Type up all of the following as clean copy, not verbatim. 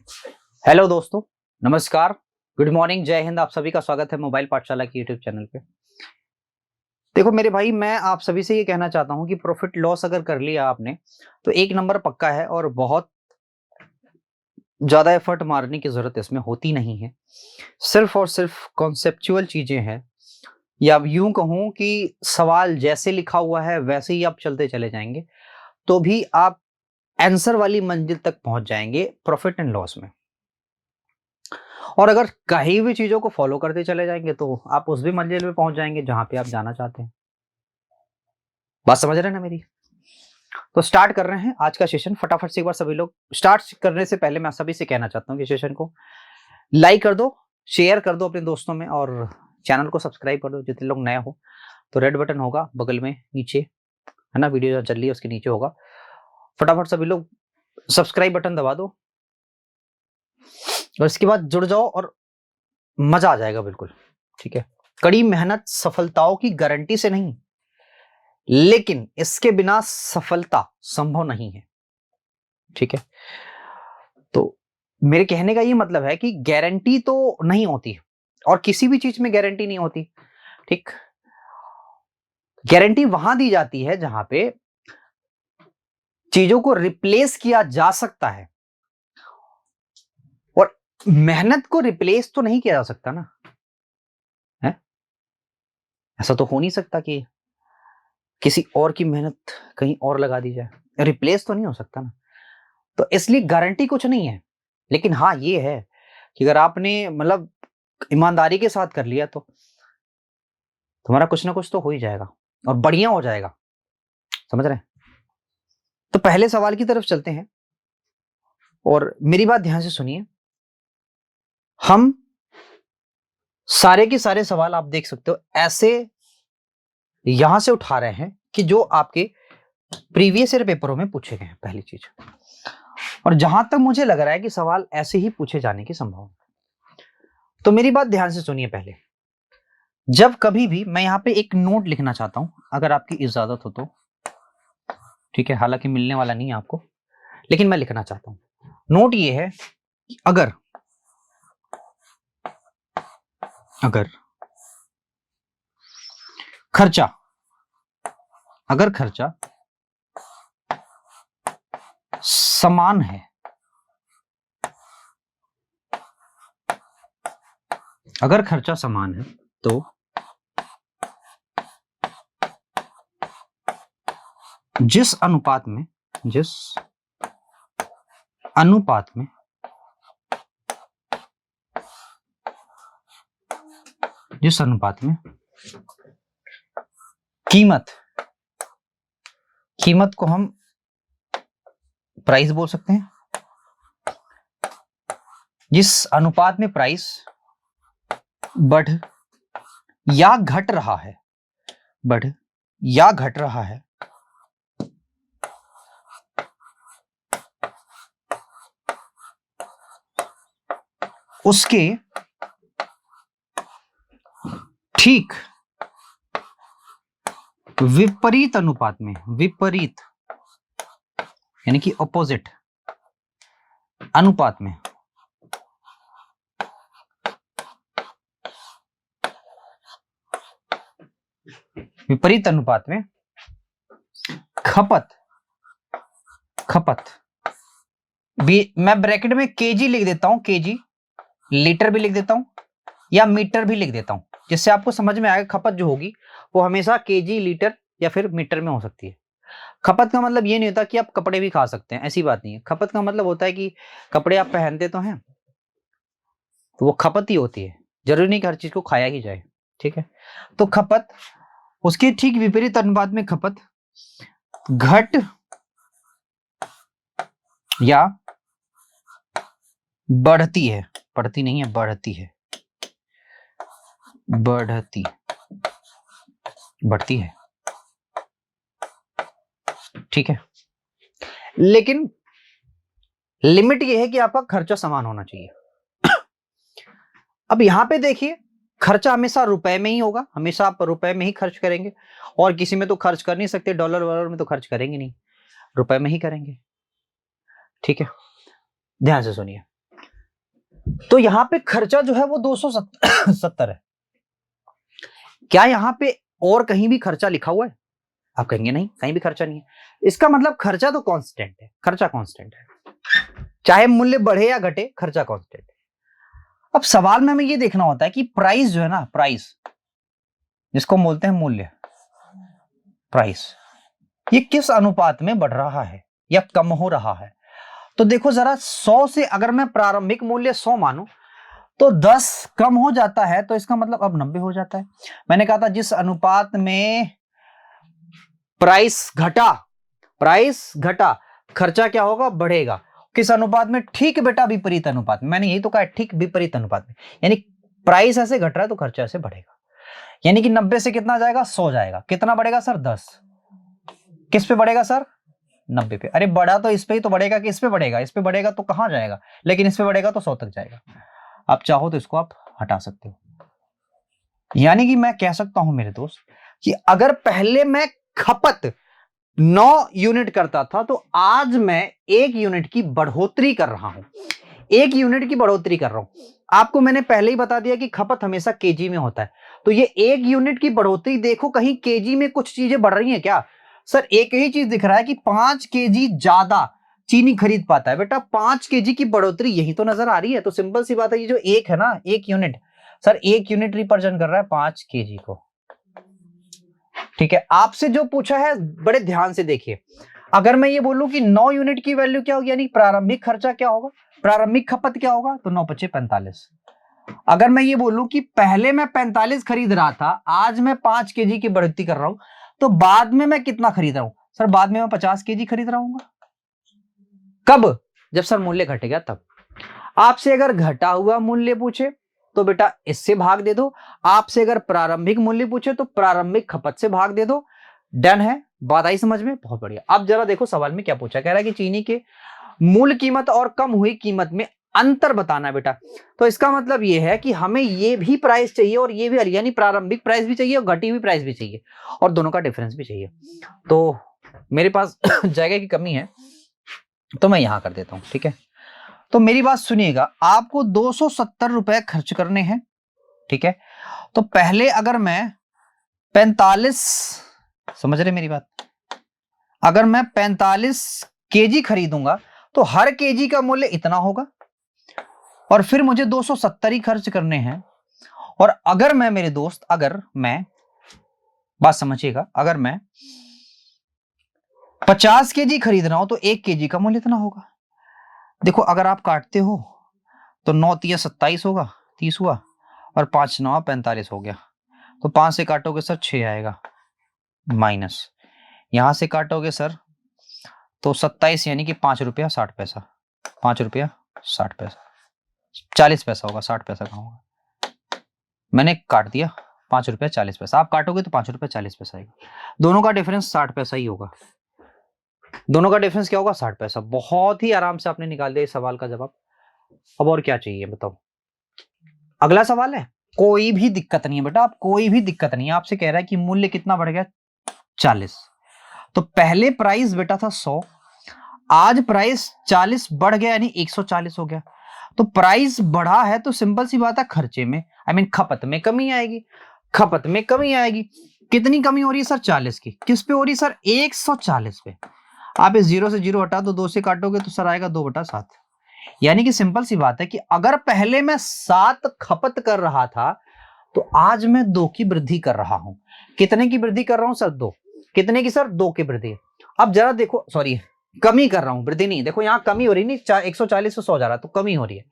Hello दोस्तों, नमस्कार, good morning, जय हिंद। आप सभी का स्वागत है मोबाइल पाठशाला की यूट्यूब चैनल पे। देखो मेरे भाई, मैं आप सभी से ये कहना चाहता हूँ कि प्रॉफिट लॉस अगर कर लिया आपने तो एक नंबर पक्का है और बहुत ज्यादा एफर्ट मारने की जरूरत इसमें होती नहीं है। सिर्फ और सिर्फ कॉन्सेप्चुअल चीजें हैं, या यूं कहूं कि सवाल जैसे लिखा हुआ है वैसे ही आप चलते चले जाएंगे तो भी आप आंसर वाली मंजिल तक पहुंच जाएंगे प्रॉफिट एंड लॉस में। और अगर कहीं भी चीजों को फॉलो करते चले जाएंगे तो आप उस भी मंजिल में पहुंच जाएंगे जहां पे आप जाना चाहते हैं। बात समझ रहे हैं ना मेरी? तो स्टार्ट कर रहे हैं आज का सेशन फटाफट से। एक बार सभी लोग, स्टार्ट करने से पहले मैं सभी से कहना चाहता हूँ कि सेशन को लाइक कर दो, शेयर कर दो अपने दोस्तों में, और चैनल को सब्सक्राइब कर दो जितने लोग नए हो। तो रेड बटन होगा बगल में नीचे, है ना, वीडियो जो चल रही है उसके नीचे होगा। फटाफट सभी लोग सब्सक्राइब बटन दबा दो और इसके बाद जुड़ जाओ और मजा आ जाएगा बिल्कुल। ठीक है, कड़ी मेहनत सफलताओं की गारंटी से नहीं, लेकिन इसके बिना सफलता संभव नहीं है। ठीक है, तो मेरे कहने का ये मतलब है कि गारंटी तो नहीं होती और किसी भी चीज में गारंटी नहीं होती। ठीक, गारंटी वहां दी जाती है जहां पे चीजों को रिप्लेस किया जा सकता है, और मेहनत को रिप्लेस तो नहीं किया जा सकता ना, है? ऐसा तो हो नहीं सकता कि किसी और की मेहनत कहीं और लगा दी जाए, रिप्लेस तो नहीं हो सकता ना। तो इसलिए गारंटी कुछ नहीं है, लेकिन हाँ ये है कि अगर आपने मतलब ईमानदारी के साथ कर लिया तो तुम्हारा कुछ ना कुछ तो हो ही जाएगा और बढ़िया हो जाएगा। समझ रहे हैं? तो पहले सवाल की तरफ चलते हैं और मेरी बात ध्यान से सुनिए। हम सारे के सारे सवाल आप देख सकते हो ऐसे यहां से उठा रहे हैं कि जो आपके प्रीवियस ईयर पेपरों में पूछे गए हैं, पहली चीज। और जहां तक मुझे लग रहा है कि सवाल ऐसे ही पूछे जाने की संभावना। तो मेरी बात ध्यान से सुनिए। पहले जब कभी भी मैं यहां पे एक नोट लिखना चाहता हूं, अगर आपकी इजाजत हो तो, ठीक है, हालांकि मिलने वाला नहीं है आपको, लेकिन मैं लिखना चाहता हूं। नोट ये है कि अगर खर्चा अगर खर्चा समान है, अगर खर्चा समान है तो जिस अनुपात में कीमत को हम प्राइस बोल सकते हैं, जिस अनुपात में प्राइस बढ़ या घट रहा है, उसके ठीक विपरीत अनुपात में, विपरीत यानी कि ऑपोजिट अनुपात में खपत भी, मैं ब्रैकेट में केजी लिख देता हूं, केजी, लीटर भी लिख देता हूं या मीटर भी लिख देता हूं, जिससे आपको समझ में आएगा खपत जो होगी वो हमेशा केजी, लीटर या फिर मीटर में हो सकती है। खपत का मतलब ये नहीं होता कि आप कपड़े भी खा सकते हैं, ऐसी बात नहीं है। खपत का मतलब होता है कि कपड़े आप पहनते तो हैं, तो वो खपत ही होती है, जरूरी नहीं कि हर चीज को खाया ही जाए। ठीक है, तो खपत, उसके ठीक विपरीत अनुपात में खपत घट या बढ़ती है, बढ़ती नहीं है, बढ़ती है, बढ़ती है। ठीक है, लेकिन लिमिट यह है कि आपका खर्चा समान होना चाहिए। अब यहां पे देखिए, खर्चा हमेशा रुपए में ही होगा, हमेशा आप रुपए में ही खर्च करेंगे, और किसी में तो खर्च कर नहीं सकते, डॉलर वॉलर में तो खर्च करेंगे नहीं, रुपए में ही करेंगे। ठीक है, ध्यान से सुनिए। तो यहां पे खर्चा जो है वो 270 है। क्या यहां पे और कहीं भी खर्चा लिखा हुआ है? आप कहेंगे नहीं, कहीं भी खर्चा नहीं है। इसका मतलब खर्चा तो कांस्टेंट है, खर्चा कांस्टेंट है, चाहे मूल्य बढ़े या घटे, खर्चा कांस्टेंट है। अब सवाल में हमें ये देखना होता है कि प्राइस जो है ना, प्राइस जिसको बोलते हैं मूल्य, प्राइस, ये किस अनुपात में बढ़ रहा है या कम हो रहा है। तो देखो जरा, 100 से अगर मैं प्रारंभिक मूल्य 100 मानूं तो 10 कम हो जाता है, तो इसका मतलब अब 90 हो जाता है। मैंने कहा था जिस अनुपात में प्राइस घटा, खर्चा क्या होगा, बढ़ेगा। किस अनुपात में? ठीक बेटा, विपरीत अनुपात में। मैंने यही तो कहा, ठीक विपरीत अनुपात में। यानी प्राइस ऐसे घट रहा है तो खर्चा ऐसे बढ़ेगा। यानी कि 90 से कितना जाएगा, 100 जाएगा। कितना बढ़ेगा सर? 10। किस पे बढ़ेगा सर? 90 पे। अरे बढ़ा तो इस पे ही तो बढ़ेगा कि इस पे बढ़ेगा? इस पे बढ़ेगा तो कहां जाएगा, लेकिन इस पे बढ़ेगा तो 100 तक जाएगा। आप चाहो तो इसको आप हटा सकते हो। यानी कि मैं कह सकता हूं मेरे दोस्त कि अगर पहले मैं खपत 9 यूनिट करता था तो आज मैं 1 यूनिट की बढ़ोतरी कर रहा हूं, 1 यूनिट की बढ़ोतरी कर रहा हूं। आपको मैंने पहले ही बता दिया कि खपत हमेशा केजी में होता है, तो ये 1 यूनिट की बढ़ोतरी, देखो कहीं केजी में कुछ चीजें बढ़ रही हैं क्या? सर एक ही चीज दिख रहा है कि 5 केजी ज्यादा चीनी खरीद पाता है। बेटा 5 केजी की बढ़ोतरी यही तो नजर आ रही है। तो सिंपल सी बात है, ये जो एक है ना, 1 यूनिट, सर 1 यूनिट रिप्रेजेंट कर रहा है 5 केजी को। ठीक है, आपसे जो पूछा है बड़े ध्यान से देखिए। अगर मैं ये बोलूं कि 9 यूनिट की वैल्यू क्या होगी, यानी प्रारंभिक खर्चा क्या होगा, प्रारंभिक खपत क्या होगा, तो 9 पचे 45। अगर मैं ये बोलूं कि पहले मैं 45 खरीद रहा था, आज मैं 5 केजी की बढ़ोतरी कर रहा हूं, तो बाद में मैं कितना खरीद रहा हूं? सर बाद में मैं 50 केजी खरीद रहा हूं। कब? जब सर मूल्य घटेगा तब। आपसे अगर घटा हुआ मूल्य पूछे तो बेटा इससे भाग दे दो। आपसे अगर प्रारंभिक मूल्य पूछे तो प्रारंभिक खपत से भाग दे दो। डन है, बात आई समझ में? बहुत बढ़िया। अब जरा देखो सवाल में क्या पूछा, कह रहा है कि चीनी के मूल कीमत और कम हुई कीमत में अंतर बताना है बेटा। तो इसका मतलब यह है कि हमें ये भी प्राइस चाहिए और ये भी, यानी प्रारंभिक प्राइस भी चाहिए और घटी हुई प्राइस भी चाहिए और दोनों का डिफरेंस भी चाहिए। तो मेरे पास जगह की कमी है तो मैं यहां कर देता हूं। ठीक है, तो मेरी बात सुनिएगा, आपको 270 रुपए खर्च करने हैं। ठीक है, तो पहले अगर मैं 45, समझ रहे मेरी बात, अगर मैं 45 केजी खरीदूंगा तो हर केजी का मूल्य इतना होगा और फिर मुझे 270 ही खर्च करने हैं। और अगर मैं मेरे दोस्त, अगर मैं, बात समझिएगा, अगर मैं 50 केजी खरीद रहा हूं तो 1 केजी का मूल्य इतना होगा। देखो अगर आप काटते हो तो 9 तिया 27 होगा, 30 हुआ, और 5 9 45 हो गया। तो 5 से काटोगे सर 6 आएगा, माइनस यहां से काटोगे सर तो 27, यानी कि 5 रुपया 60 पैसा, 5 रुपया 60 पैसा, 40 पैसा होगा, 60 पैसा कहाँ होगा, मैंने काट दिया 5 रुपया 40 पैसा। आप काटोगे तो 5 रुपया 40 पैसा आएगा। दोनों का डिफरेंस 60 पैसा ही होगा। दोनों का डिफरेंस क्या होगा? 60 पैसा। बहुत ही आराम से आपने निकाल दिया इस सवाल का जवाब। अब और क्या चाहिए बताओ? अगला सवाल है, कोई भी दिक्कत नहीं है बेटा, आप कोई भी दिक्कत नहीं है। आपसे कह रहा है कि मूल्य कितना बढ़ गया, 40। तो पहले प्राइस बेटा था 100, आज प्राइस 40 बढ़ गया, यानी 140 हो गया। तो प्राइस बढ़ा है तो सिंपल सी बात है, खर्चे में, आई मीन खपत में कमी आएगी। खपत में कमी आएगी। कितनी कमी हो रही है सर? 40 की। किस पे हो रही है सर? 140 पे। आप इस 0 से 0 हटा दो, 2 से काटोगे तो सर आएगा 2/7। यानी कि सिंपल सी बात है कि अगर पहले मैं 7 खपत कर रहा था तो आज मैं 2 की वृद्धि कर रहा हूं। कितने की वृद्धि कर रहा हूं सर? 2। कितने की सर? 2 की वृद्धि। अब जरा देखो, सॉरी कमी कर रहा हूं, वृद्धि नहीं। देखो यहां कमी हो रही नहीं, 140 से 100 जा रहा है तो कमी हो रही है।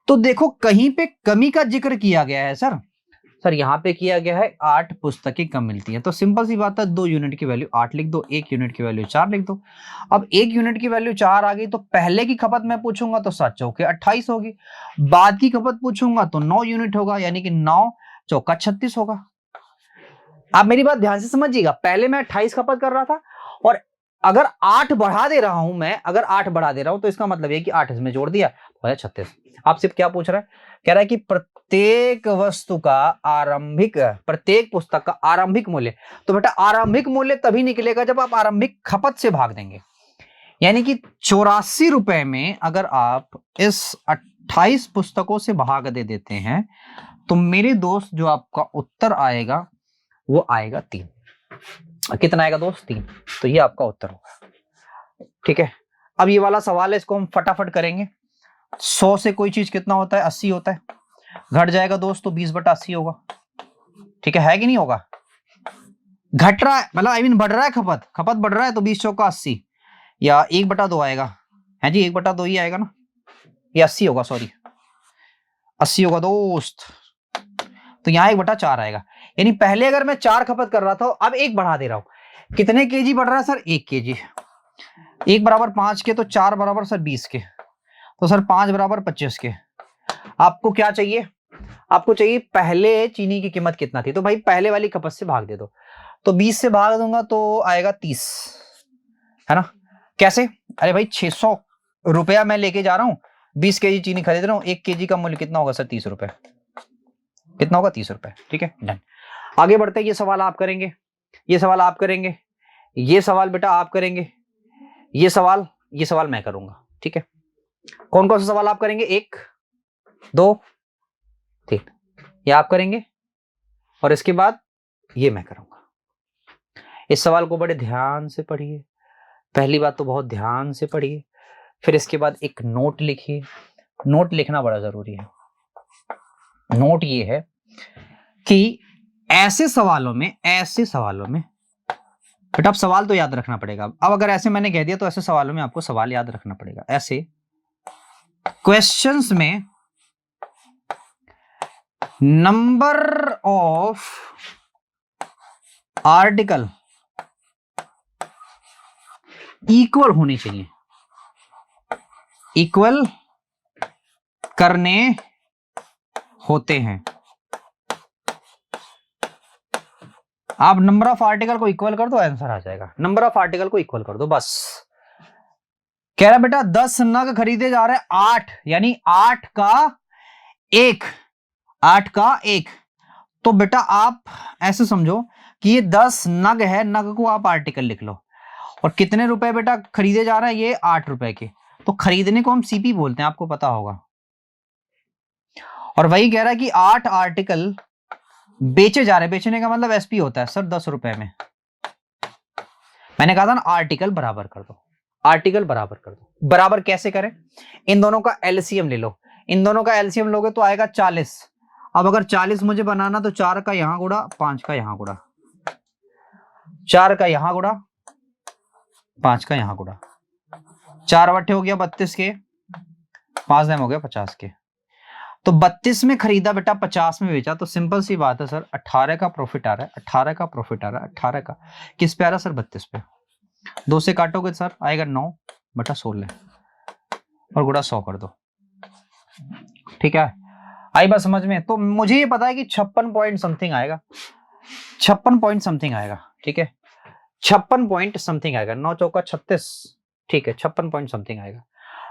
तो देखो कहीं पे कमी का जिक्र किया गया है सर। सर यहां पे किया गया है 8 पुस्तकें कम मिलती हैं। तो सिंपल सी बात है, 2 यूनिट की वैल्यू 8 लिख दो, 1 यूनिट की वैल्यू 4 लिख दो। अब 1 यूनिट की वैल्यू 4 आ गई तो पहले की खपत मैं पूछूंगा तो 7 चौके 28 होगी। बाद की खपत पूछूंगा तो 9 यूनिट होगा, यानी कि 9 चौका 36 होगा। आप मेरी बात ध्यान से समझिएगा, पहले मैं 28 खपत कर रहा था और अगर 8 बढ़ा दे रहा हूं मैं, अगर 8 बढ़ा दे रहा हूं तो इसका मतलब है कि 8 इसमें जोड़ दिया तो 36। आपसे क्या पूछ रहा है? कह रहा है कि प्रत्येक वस्तु का आरंभिक, प्रत्येक पुस्तक का आरंभिक मूल्य। तो बेटा आरंभिक मूल्य तभी निकलेगा जब आप आरंभिक खपत से भाग देंगे। यानी कि 84 रुपए में अगर आप इस 28 पुस्तकों से भाग दे देते हैं तो मेरे दोस्त जो आपका उत्तर आएगा वो आएगा 3। कितना आएगा दोस्त? 3। तो ये आपका उत्तर होगा। ठीक है, अब ये वाला सवाल है, इसको हम फटाफट करेंगे। 100 से कोई चीज कितना होता है? 80 होता है। घट जाएगा दोस्त तो 20/80 होगा। ठीक है कि नहीं होगा? घट रहा है मतलब आई मीन बढ़ रहा है, खपत बढ़ रहा है तो 20 चौका 80 या 1/2 आएगा। है जी, 1/2 ही आएगा ना, ये 80 होगा, सॉरी 80 होगा दोस्त। तो यहाँ 1/4 आएगा। यानी पहले अगर मैं 4 खपत कर रहा था, अब 1 बढ़ा दे रहा हूं। कितने केजी बढ़ रहा है सर? 1 केजी। 1 बराबर 5 के तो 4 बराबर सर 20 के, तो सर 5 बराबर 25 के। आपको क्या चाहिए? आपको चाहिए पहले चीनी की कीमत कितना थी, तो भाई पहले वाली खपत से भाग दे दो। तो 20 से भाग दूंगा तो आएगा 30, है ना? कैसे? अरे भाई 600 रुपया मैं लेके जा रहा हूं, 20 केजी चीनी खरीद रहा हूं, 1 केजी का मूल्य कितना होगा सर? 30 रुपए। कितना होगा? 30 रुपए। ठीक है, डन। आगे बढ़ते हैं। ये सवाल आप करेंगे, ये सवाल आप करेंगे, ये सवाल बेटा आप करेंगे, ये सवाल मैं करूंगा। ठीक है, कौन कौन सा सवाल आप करेंगे? 1 2 3 ये आप करेंगे और इसके बाद ये मैं करूंगा। इस सवाल को बड़े ध्यान से पढ़िए। पहली बात तो बहुत ध्यान से पढ़िए, फिर इसके बाद एक नोट लिखिए। नोट लिखना बड़ा जरूरी है। नोट ये है कि ऐसे सवालों में बेटा आप सवाल तो याद रखना पड़ेगा। अब अगर ऐसे मैंने कह दिया तो ऐसे सवालों में आपको सवाल याद रखना पड़ेगा। ऐसे क्वेश्चंस में नंबर ऑफ आर्टिकल इक्वल होने चाहिए, इक्वल करने होते हैं। आप नंबर ऑफ आर्टिकल को इक्वल कर दो, आंसर आ जाएगा। नंबर ऑफ आर्टिकल को इक्वल कर दो बस। कह रहा बेटा 10 नग खरीदे जा रहे हैं, 8 यानी 8 का 1, 8 का 1। तो बेटा आप ऐसे समझो कि ये 10 नग है, नग को आप आर्टिकल लिख लो। और कितने रुपए बेटा खरीदे जा रहे हैं? ये 8 रुपए के। तो खरीदने को हम सीपी बोलते हैं, आपको पता होगा। और वही कह रहा है कि 8 आर्टिकल बेचे जा रहे हैं। बेचने का मतलब एसपी होता है सर 10 रुपए में। मैंने कहा था ना आर्टिकल बराबर कर दो, आर्टिकल बराबर कर दो। बराबर कैसे करें? इन दोनों का एलसीएम ले लो। इन दोनों का एलसीएम लोगे तो आएगा 40। अब अगर 40 मुझे बनाना तो 4 का यहां गुड़ा, 5 का यहां गुड़ा, 4 का यहां गुड़ा, 5 का यहां गुड़ा। 4 बट्टे हो गया 32 के, 5 दम हो गया 50 के। तो 32 में खरीदा बेटा, 50 में बेचा। तो सिंपल सी बात है सर, 18 का प्रॉफिट आ रहा है, 18 का प्रॉफिट आ रहा है। 18 का किस पे आ रहा है सर? 32 पे। 2 से काटोगे सर आएगा 9/16 और गुड़ा 100 कर दो। ठीक है, आई बात समझ में? तो मुझे ये पता है कि 56 पॉइंट समथिंग आएगा, 56 पॉइंट समथिंग आएगा। ठीक है, 56 पॉइंट समथिंग आएगा। 9 चौका 36। ठीक है, 56 पॉइंट समथिंग आएगा।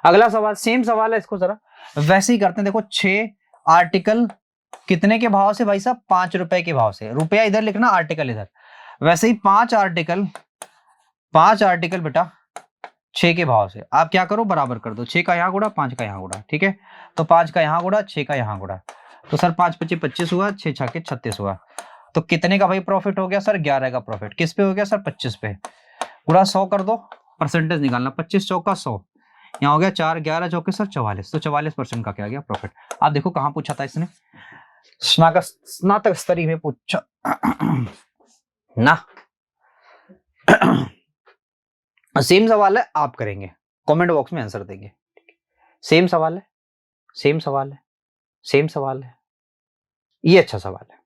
अगला सवाल सेम सवाल है, इसको जरा वैसे ही करते हैं। देखो 6 आर्टिकल कितने के भाव से भाई साहब? 5 रुपए के भाव से। रुपया इधर लिखना, आर्टिकल इधर। वैसे ही 5 आर्टिकल बेटा 6 के भाव से। आप क्या करो? बराबर कर दो। 6 का यहां गुड़ा, 5 का यहां गुड़ा। ठीक है, तो 5 का यहां गुड़ा, 6 का यहां गुड़ा। तो सर 5 25 25 हुआ, 6 6 36 हुआ। तो कितने का भाई प्रॉफिट हो गया सर? 11 का प्रॉफिट। किस पे हो गया सर? 25 पे। गुड़ा 100 कर दो, परसेंटेज निकालना। 25 चौका 100, यहाँ हो गया 4, 11 चौके सर 44। तो 44% का क्या गया? प्रॉफिट। आप देखो कहां पूछा था इसने? स्नातक स्तरीय में पूछा ना। सेम सवाल है, आप करेंगे, कमेंट बॉक्स में आंसर देंगे। सेम सवाल है, सेम सवाल है, सेम सवाल है। ये अच्छा सवाल है।